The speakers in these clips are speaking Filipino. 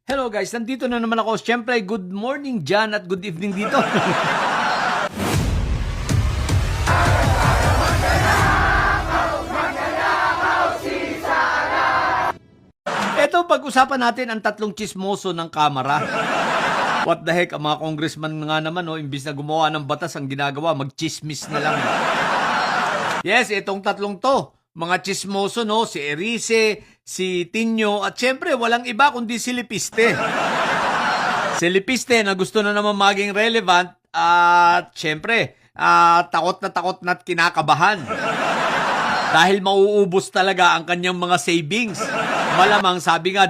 Hello guys, nandito na naman ako. Siyempre, good morning dyan at good evening dito. Ito, pag-usapan natin ang tatlong chismoso ng Kamara. What the heck, ang mga congressman nga naman, imbis na gumawa ng batas, ang ginagawa, mag-chismis na lang. Yes, itong tatlong to. Mga chismoso, si Erice, si Tinyo, at syempre, walang iba kundi si Lipiste. Si Lipiste na gusto na naman maging relevant at syempre, takot na at kinakabahan. Dahil mauubos talaga ang kanyang mga savings. Malamang, sabi nga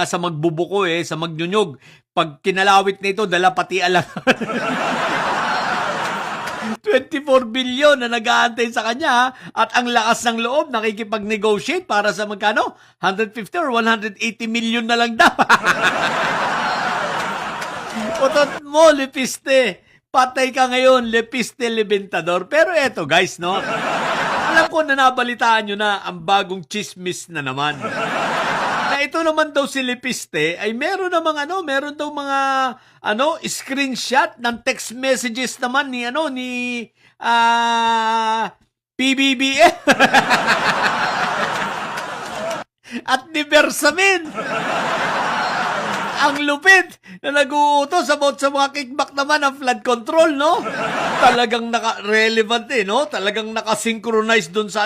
sa magbubuko sa magnyunyog, pag kinalawit nito, dala pati alang. 24 billion na nag-aantay sa kanya at ang lakas ng loob nakikipag-negotiate para sa magkano? 150 or 180 million na lang daw. Utot mo, Lipiste. Patay ka ngayon, Lipiste Libentador. Pero eto guys, alam ko na nabalitaan nyo na ang bagong chismis na naman. Na ito naman daw si Lipiste ay meron daw mga screenshot ng text messages naman ni PBBM at ni Bersamin. Ang lupit na nag-uutos about sa mga kickback naman ng flood control, Talagang naka-relevant Talagang naka-synchronize dun sa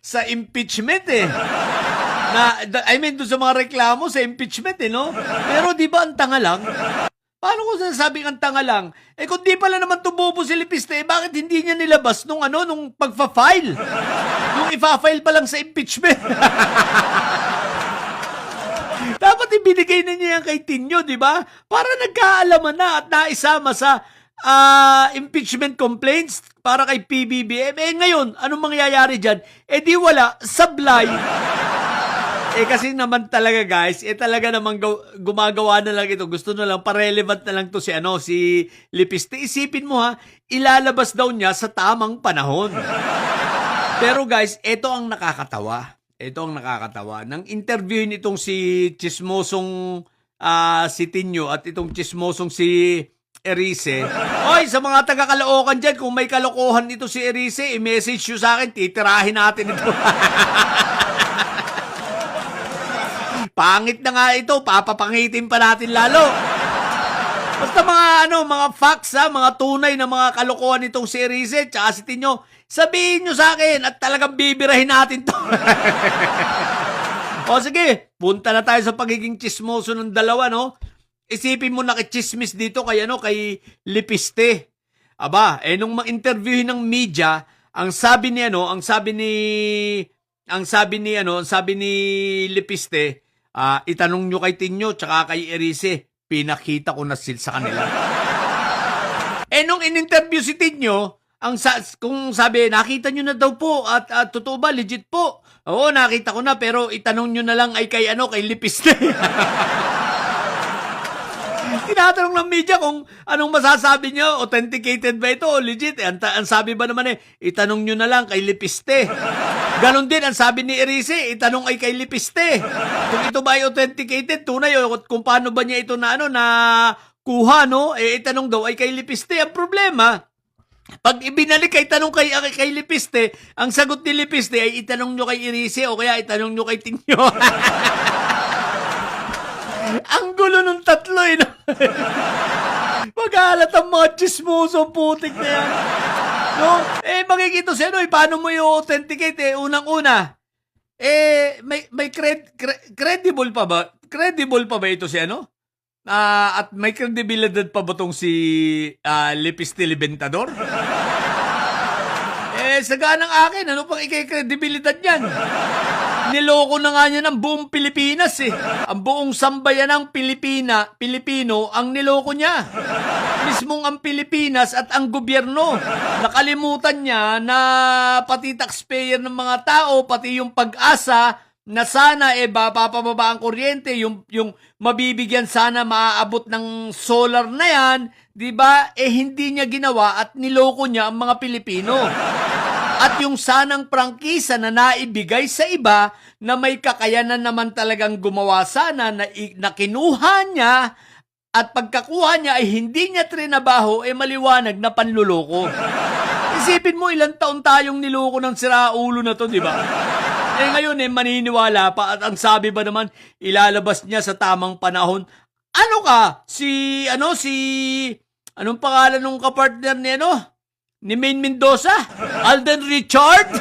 sa impeachment doon sa mga reklamo sa impeachment Pero di ba ang tanga lang? Paano ko sasabing ang tanga lang? Kung di pala naman tumubo si Lipiste, bakit hindi niya nilabas nung pagfa-file? Nung ifa-file pa lang sa impeachment. Dapat ibinigay na niya yan kay Tinyo, di ba? Para nagkaalaman na at naisama sa impeachment complaints para kay PBBM. Ngayon, anong mangyayari dyan? Di wala, sablay. Kasi naman talaga guys, talaga naman gumagawa na lang ito. Gusto na lang, pa-relevant na lang to si Lipiste. Isipin mo ilalabas daw niya sa tamang panahon. Pero guys, ito ang nakakatawa. Nang interview nitong si chismosong si Tinyo at itong chismosong si Erice. Oy, sa mga taga-Caloocan dyan, kung may kalokohan nito si Erice, i-message nyo sa akin, titirahin natin ito. Pangit na nga ito, papapangitin pa natin lalo. Basta mga facts mga tunay na mga kalokohan nitong si Erice tsaka si Tinyo, sabihin nyo sa akin at talagang bibirahin natin to. O sige, punta na tayo sa pagiging chismoso ng dalawa, Isipin mo nakichismis dito kay Lipiste. Aba, nung ma-interviewin ng media, ang sabi ni Lipiste, itanong nyo kay Tinyo tsaka kay Erice, pinakita ko na sa kanila. Nung in-interview si Tinyo, kung sabi, nakita nyo na daw po at totoo ba, legit po? Oo, nakita ko na pero itanong nyo na lang ay kay Lipiste. Tinatanong ng media kung anong masasabi nyo, authenticated ba ito o legit? Ang sabi ba naman itanong nyo na lang kay Lipiste. Ganon din ang sabi ni Erice, itanong ay kay Lipiste. Kung ito ba ay authenticated, tunay o kung paano ba niya ito na kuha, itanong daw ay kay Lipiste. Ang problema, pag ibinalik kay tanong kay Lipiste, ang sagot ni Lipiste ay itanong nyo kay Erice o kaya itanong nyo kay Tinyo. Ang gulo ng tatlo Maghalat ang mga chismoso putik na yan. Makikita paano mo i-authenticate unang-una. May credible pa ba? Credible pa ba ito si at may credibilidad pa ba itong si Lipiste Libentador? Sa ganang akin, ano pang ikay-credibilidad yan? Niloko na nga niya ng buong Pilipinas Ang buong sambayan ng Pilipino ang niloko niya. Mismong ang Pilipinas at ang gobyerno. Nakalimutan niya na pati taxpayer ng mga tao, pati yung pag-asa na sana papababa ang kuryente, yung mabibigyan sana maaabot ng solar na yan, di ba? Hindi niya ginawa at niloko niya ang mga Pilipino. At yung sanang prangkisa na naibigay sa iba na may kakayanan naman talagang gumawa sana na kinuha niya at pagkakuha niya ay hindi niya trinabaho maliwanag na panluloko. Isipin mo ilang taon tayong niloko ng siraulo na to, di ba? Ngayon maniniwala pa at ang sabi ba naman ilalabas niya sa tamang panahon. Ano ka? Anong pangalan ng kapartner ni ni Maine Mendoza? Alden Richard?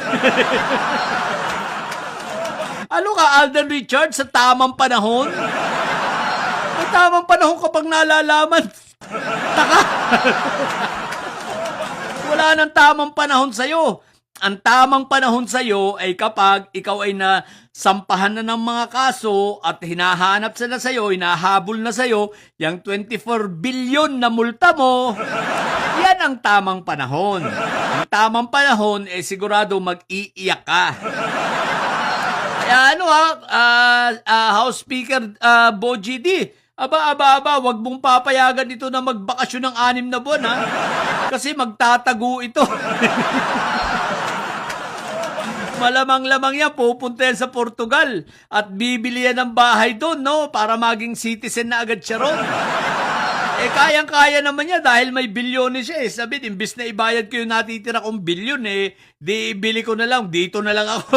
Ano ka, Alden Richard, sa tamang panahon? Sa tamang panahon kapag nalalaman. Taka. Wala nang tamang panahon sa'yo. Ang tamang panahon sa'yo ay kapag ikaw ay nasampahan na ng mga kaso at hinahanap sila sa'yo, hinahabol na sa'yo, yung 24 billion na multa mo, yan ang tamang panahon. Ang tamang panahon, sigurado mag-iiyak ka. Kaya House Speaker Bo GD, wag mong papayagan ito na magbakasyon ng 6 na buwan, ha? Kasi magtatago ito. Malamang-lamang yan, pupunta yan sa Portugal at bibili yan ng bahay doon, no? Para maging citizen na agad siya ron. Kayang-kaya naman niya dahil may bilyon siya. Sabi, imbis na ibayad ko yung natitira kong bilyon, di ibili ko na lang, dito na lang ako.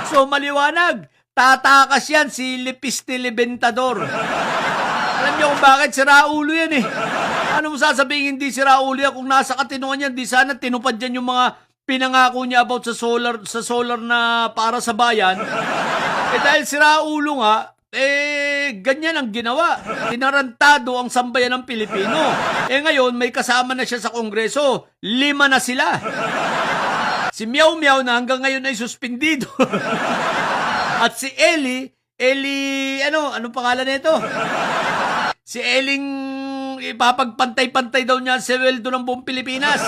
So, maliwanag. Tatakas yan si Lepiste Lebentador. Alam niyo kung bakit? Siraulo yan Ano mo sasabihin hindi siraulo yan? Kung nasa katinoan yan, di sana tinupad yan yung mga pinangako niya about sa solar na para sa bayan. Dahil siraulo nga, ganyan ang ginawa. Tinarantado ang sambayan ng Pilipino. Ngayon, may kasama na siya sa Kongreso. 5 na sila. Si Meow Meow na hanggang ngayon ay suspindido. At si Eli, ano pangalan nito? Si Eling, ipapagpantay-pantay daw niya sa sweldo ng buong Pilipinas.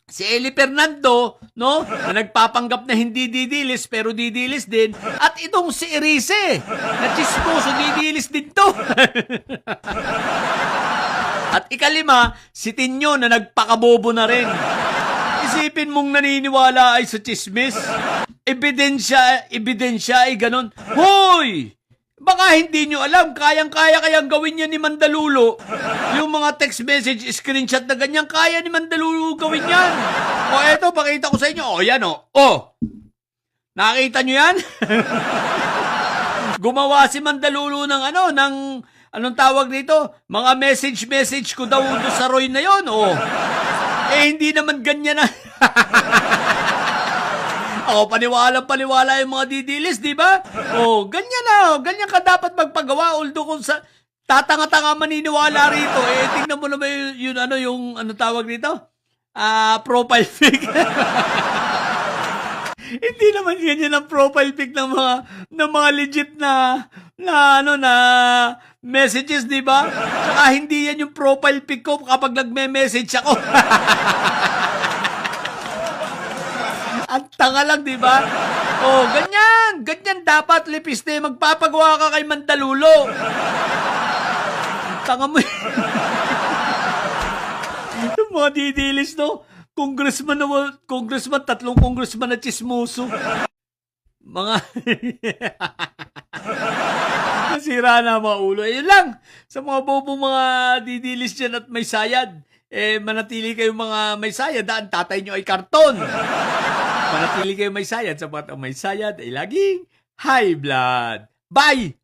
Si Eli Fernando, no? Na nagpapanggap na hindi didilis pero didilis din. At itong si Erice, na chismoso, didilis din to. At ikalima, si Tinyo na nagpakabobo na rin. Isipin mong naniniwala ay sa chismis. Ebidensya ay ganon. Hoy! Baka hindi nyo alam, kayang-kaya gawin yan ni Mandalulo. Yung mga text message, screenshot na ganyan, kaya ni Mandalulo gawin yan. Eto, pakita ko sa inyo. Yan nakita nyo yan? Gumawa si Mandalulo ng anong tawag dito? Mga message ko daw doon sa Roy na yon. Hindi naman ganyan na. Paniwala yung mga didilis, di ba? Ganyan ganyan ka dapat magpagawa. Although kung sa tatanga-tanga maniniwala rito, tingnan mo naman yung tawag dito? Profile pic. Hindi naman ganyan ang profile pic ng mga legit na messages, di ba? Saka hindi yan yung profile pic ko kapag nagme-message ako. Ang tanga lang, di ba? Ganyan dapat, Lepiste, magpapagawa ka kay Mandalulo. Ang tanga mo. Yung mga didilis, no? Congressman, 3 congressman na chismoso. Mga nasira na mga ulo. Ayun lang. Sa mga bobo mga didilis dyan at may sayad, manatili kayo mga may sayad. Ang tatay nyo ay karton. Manatili kayo may sayad. Sapat ang may sayad ay laging high blood. Bye!